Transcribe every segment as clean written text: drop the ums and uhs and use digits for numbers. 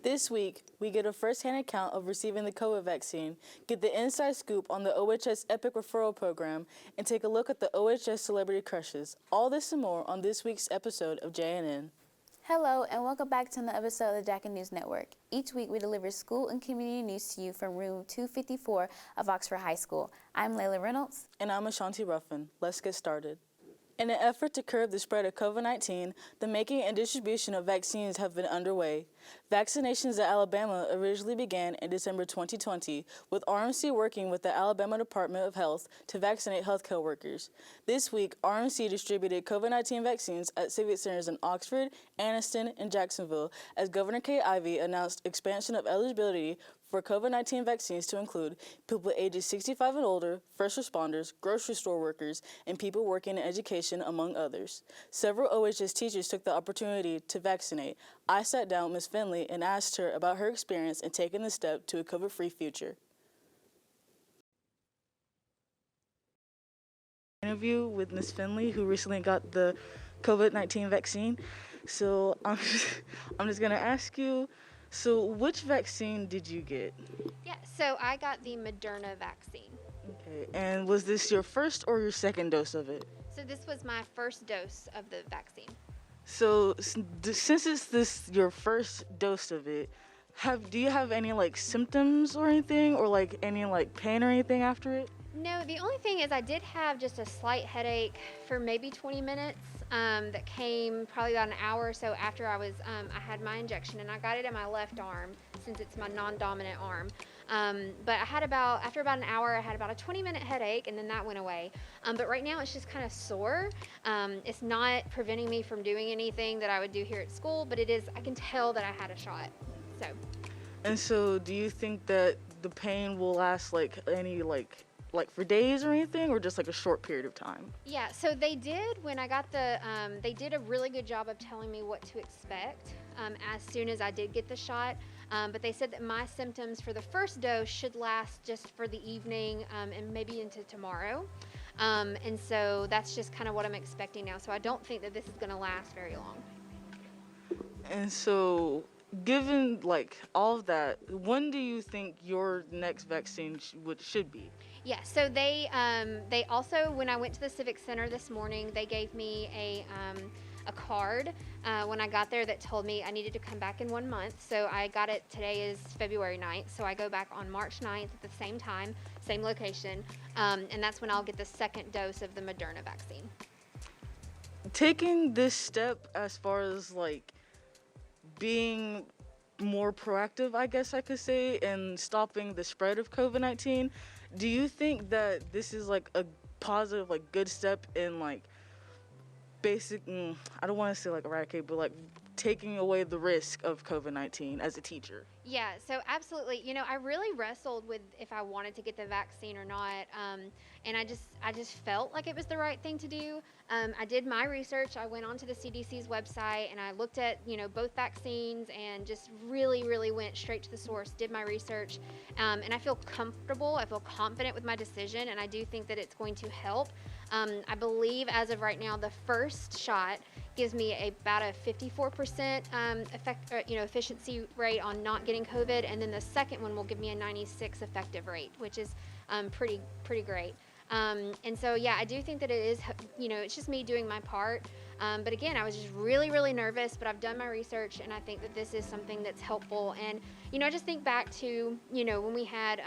This week, we get a first-hand account of receiving the COVID vaccine, get the inside scoop on the OHS EPIC referral program, and take a look at the OHS celebrity crushes. All this and more on this week's episode of JNN. Hello, and welcome back to another episode of the Jack and News Network. Each week, we deliver school and community news to you from room 254 of Oxford High School. I'm Layla Reynolds. And I'm Ashanti Ruffin. Let's get started. In an effort to curb the spread of COVID-19, the making and distribution of vaccines have been underway. Vaccinations at Alabama originally began in December 2020, with RMC working with the Alabama Department of Health to vaccinate healthcare workers. This week, RMC distributed COVID-19 vaccines at civic centers in Oxford, Anniston, and Jacksonville, as Governor Kay Ivey announced expansion of eligibility for COVID-19 vaccines to include people ages 65 and older, first responders, grocery store workers, and people working in education, among others. Several OHS teachers took the opportunity to vaccinate. I sat down with Ms. Finley and asked her about her experience in taking the step to a COVID-free future. Interview with Ms. Finley, who recently got the COVID-19 vaccine. So I'm just going to ask you, so which vaccine did you get? Yeah, so I got the Moderna vaccine. Okay, and was this your first or your second dose of it? So this was my first dose of the vaccine. So since it's this your first dose of it, do you have any like symptoms or anything, or like any like pain or anything after it? No, the only thing is I did have just a slight headache for maybe 20 minutes that came probably about an hour or so after I had my injection, and I got it in my left arm since it's my non-dominant arm. But after about an hour, I had about a 20-minute headache, and then that went away. But right now it's just kind of sore. It's not preventing me from doing anything that I would do here at school, but I can tell that I had a shot. And so do you think that the pain will last like for days or anything, or just like a short period of time? Yeah, so they did, when I got they did a really good job of telling me what to expect as soon as I did get the shot. But they said that my symptoms for the first dose should last just for the evening and maybe into tomorrow. And so that's just kind of what I'm expecting now. So I don't think that this is going to last very long. And so, given like all of that, when do you think your next vaccine should be? Yeah, so they also, when I went to the Civic Center this morning, they gave me a card when I got there that told me I needed to come back in 1 month. So I got it, today is February 9th, so I go back on March 9th at the same time, same location, and that's when I'll get the second dose of the Moderna vaccine. Taking this step as far as like being more proactive, I guess I could say, in stopping the spread of COVID-19, do you think that this is like a positive, like good step in like I don't want to say like eradicate, but like taking away the risk of COVID-19 as a teacher? Yeah, so absolutely. You know, I really wrestled with if I wanted to get the vaccine or not, and I just felt like it was the right thing to do. I did my research. I went onto the CDC's website and I looked at, both vaccines and just really went straight to the source, did my research, and I feel comfortable. I feel confident with my decision, and I do think that it's going to help. I believe as of right now, the first shot gives me about a 54% efficiency rate on not getting COVID, and then the second one will give me a 96 effective rate, which is pretty great. And so, yeah, I do think that it is, it's just me doing my part. But again, I was just really nervous, but I've done my research, and I think that this is something that's helpful. And, I just think back to, when we had,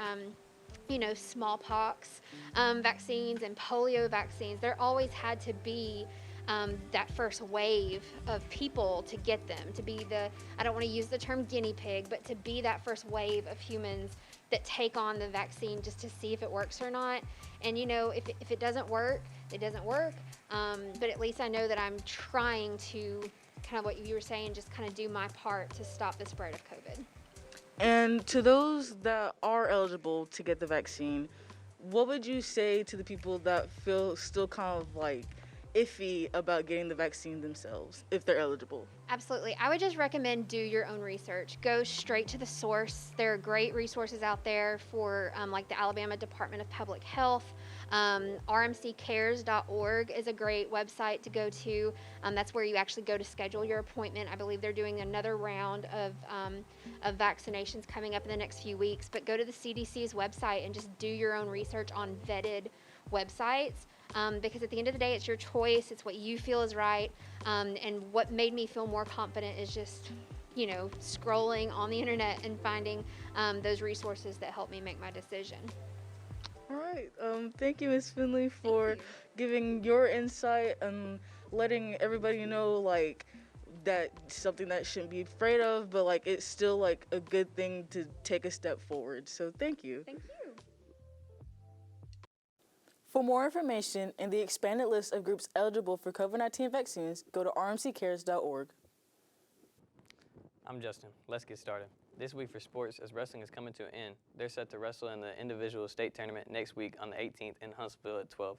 smallpox vaccines and polio vaccines. There always had to be that first wave of people to get them, to be I don't want to use the term guinea pig, but to be that first wave of humans that take on the vaccine just to see if it works or not. And if it doesn't work, it doesn't work. But at least I know that I'm trying to, kind of what you were saying, just kind of do my part to stop the spread of COVID. And to those that are eligible to get the vaccine, what would you say to the people that feel still kind of like iffy about getting the vaccine themselves if they're eligible? Absolutely. I would just recommend do your own research. Go straight to the source. There are great resources out there for like the Alabama Department of Public Health. RMCcares.org is a great website to go to. That's where you actually go to schedule your appointment. I believe they're doing another round of vaccinations coming up in the next few weeks. But go to the CDC's website and just do your own research on vetted websites. Because at the end of the day, it's your choice. It's what you feel is right. And what made me feel more confident is just, scrolling on the internet and finding those resources that help me make my decision. All right. Thank you, Ms. Finley, for giving your insight and letting everybody know, like, that something that shouldn't be afraid of, but, like, it's still, like, a good thing to take a step forward. So thank you. Thank you. For more information and the expanded list of groups eligible for COVID-19 vaccines, go to rmccares.org. I'm Justin. Let's get started. This week for sports, as wrestling is coming to an end, they're set to wrestle in the individual state tournament next week on the 18th in Huntsville at 12.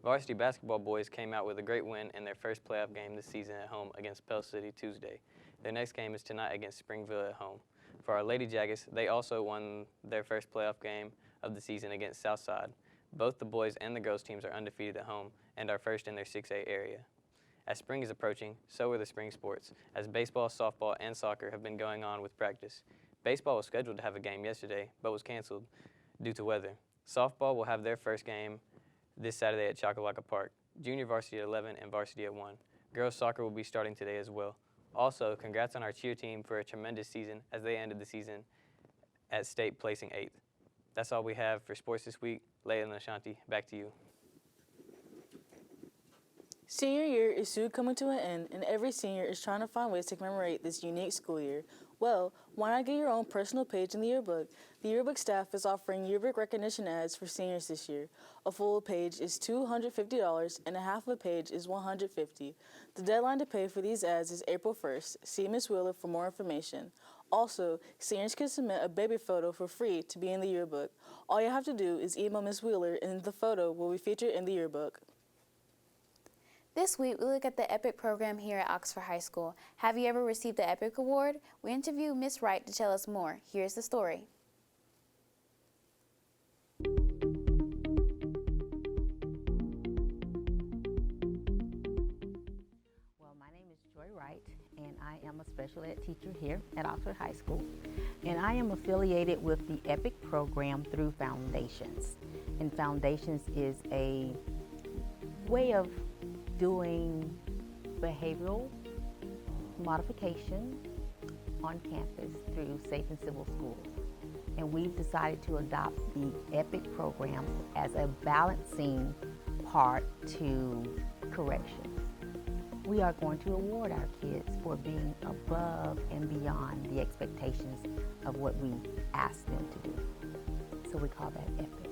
Varsity basketball boys came out with a great win in their first playoff game this season at home against Pell City Tuesday. Their next game is tonight against Springville at home. For our Lady Jackets, they also won their first playoff game of the season against Southside. Both the boys and the girls teams are undefeated at home and are first in their 6A area. As spring is approaching, so are the spring sports, as baseball, softball, and soccer have been going on with practice. Baseball was scheduled to have a game yesterday, but was canceled due to weather. Softball will have their first game this Saturday at Chocolaca Park. Junior varsity at 11 and varsity at 1. Girls soccer will be starting today as well. Also, congrats on our cheer team for a tremendous season as they ended the season at state placing 8th. That's all we have for sports this week. Layla and Ashanti, back to you. Senior year is soon coming to an end, and every senior is trying to find ways to commemorate this unique school year. Well, why not get your own personal page in the yearbook? The yearbook staff is offering yearbook recognition ads for seniors this year. A full page is $250, and a half of a page is $150. The deadline to pay for these ads is April 1st. See Ms. Wheeler for more information. Also, seniors can submit a baby photo for free to be in the yearbook. All you have to do is email Ms. Wheeler, and the photo will be featured in the yearbook. This week, we look at the EPIC program here at Oxford High School. Have you ever received the EPIC Award? We interviewed Miss Wright to tell us more. Here's the story. Well, my name is Joy Wright, and I am a special ed teacher here at Oxford High School. And I am affiliated with the EPIC program through Foundations. And Foundations is a way of doing behavioral modification on campus through safe and civil schools. And we've decided to adopt the EPIC program as a balancing part to corrections. We are going to award our kids for being above and beyond the expectations of what we ask them to do. So we call that EPIC.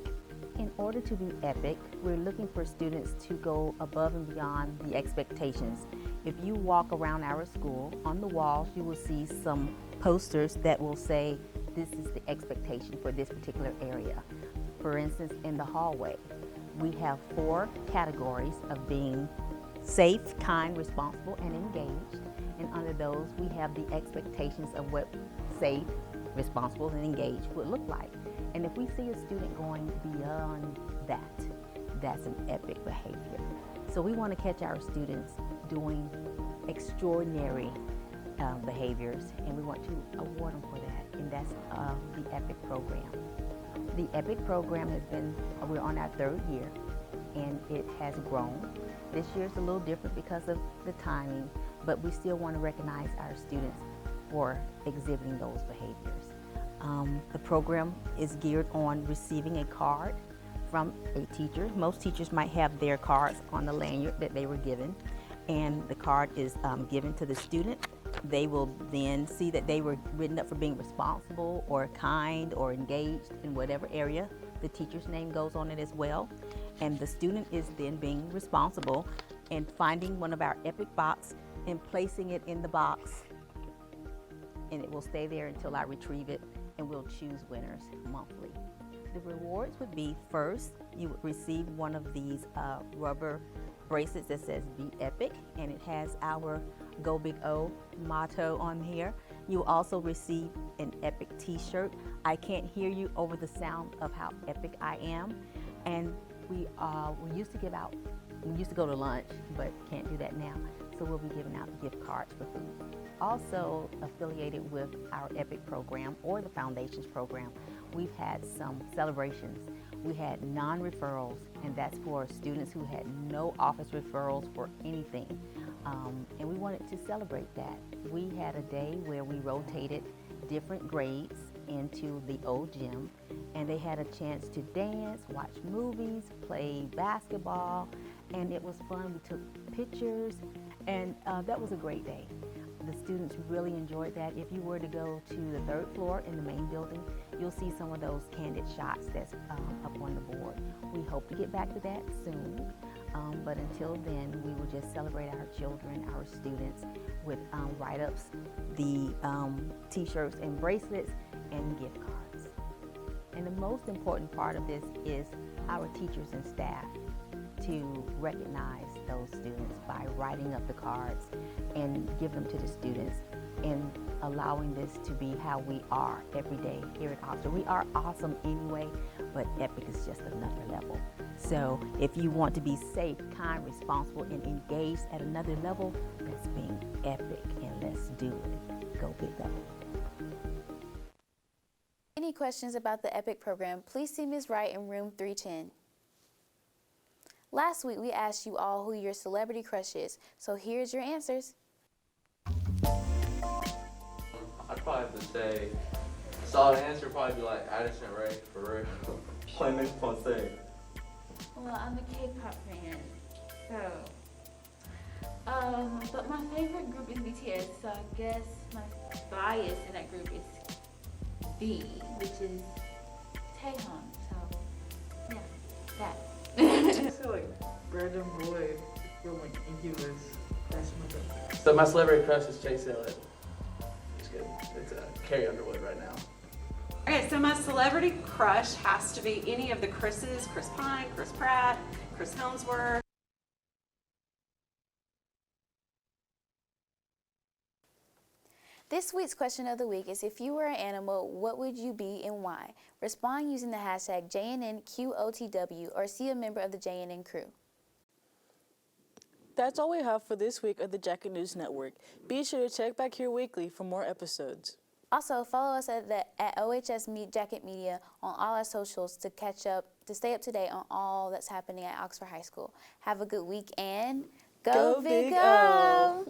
In order to be EPIC, we're looking for students to go above and beyond the expectations. If you walk around our school, on the walls you will see some posters that will say, this is the expectation for this particular area. For instance, in the hallway, we have 4 categories of being safe, kind, responsible, and engaged. And under those, we have the expectations of what safe, responsible, and engaged would look like. And if we see a student going beyond that, that's an EPIC behavior. So we want to catch our students doing extraordinary behaviors, and we want to award them for that, and that's the EPIC program. The EPIC program has been, we're on our 3rd year, and it has grown. This year is a little different because of the timing, but we still want to recognize our students for exhibiting those behaviors. The program is geared on receiving a card from a teacher. Most teachers might have their cards on the lanyard that they were given, and the card is given to the student. They will then see that they were written up for being responsible or kind or engaged in whatever area. The teacher's name goes on it as well, and the student is then being responsible and finding one of our EPIC box and placing it in the box, and it will stay there until I retrieve it, and we'll choose winners monthly. The rewards would be, first, you would receive one of these rubber bracelets that says Be Epic, and it has our Go Big O motto on here. You also receive an Epic t-shirt. I can't hear you over the sound of how epic I am. And we used to give out, we used to go to lunch, but can't do that now. So we'll be giving out gift cards for food. Also affiliated with our EPIC program or the Foundations program, we've had some celebrations. We had non-referrals, and that's for students who had no office referrals for anything. And we wanted to celebrate that. We had a day where we rotated different grades into the old gym, and they had a chance to dance, watch movies, play basketball, and it was fun. We took pictures, and that was a great day. The students really enjoyed that. If you were to go to the 3rd floor in the main building, you'll see some of those candid shots that's up on the board. We hope to get back to that soon, but until then, we will just celebrate our children, our students, with write-ups, the t-shirts and bracelets, and gift cards. And the most important part of this is our teachers and staff to recognize those students by writing up the cards and give them to the students, and allowing this to be how we are every day here at Oxford. We are awesome anyway, but EPIC is just another level. So if you want to be safe, kind, responsible, and engaged at another level, let's be EPIC and let's do it. Go Big Go. Any questions about the EPIC program, please see Ms. Wright in room 310. Last week, we asked you all who your celebrity crush is, so here's your answers. I'd probably have to say, solid answer would probably be like Addison Rae, for real. Plain and Ponce. Well, I'm a K-pop fan, so, but my favorite group is BTS, so I guess my bias in that group is B, which is Taehyung, so, yeah, that. I feel like random boy from like Incubus. That's my favorite. So my celebrity crush is Chase Elliott. Just kidding. It's Carrie Underwood right now. Okay, so my celebrity crush has to be any of the Chris's, Chris Pine, Chris Pratt, Chris Helmsworth. This week's question of the week is, if you were an animal, what would you be and why? Respond using the hashtag JNNQOTW or see a member of the JNN crew. That's all we have for this week of the Jacket News Network. Be sure to check back here weekly for more episodes. Also, follow us at OHS Jacket Media on all our socials to stay up to date on all that's happening at Oxford High School. Have a good week and go Big O!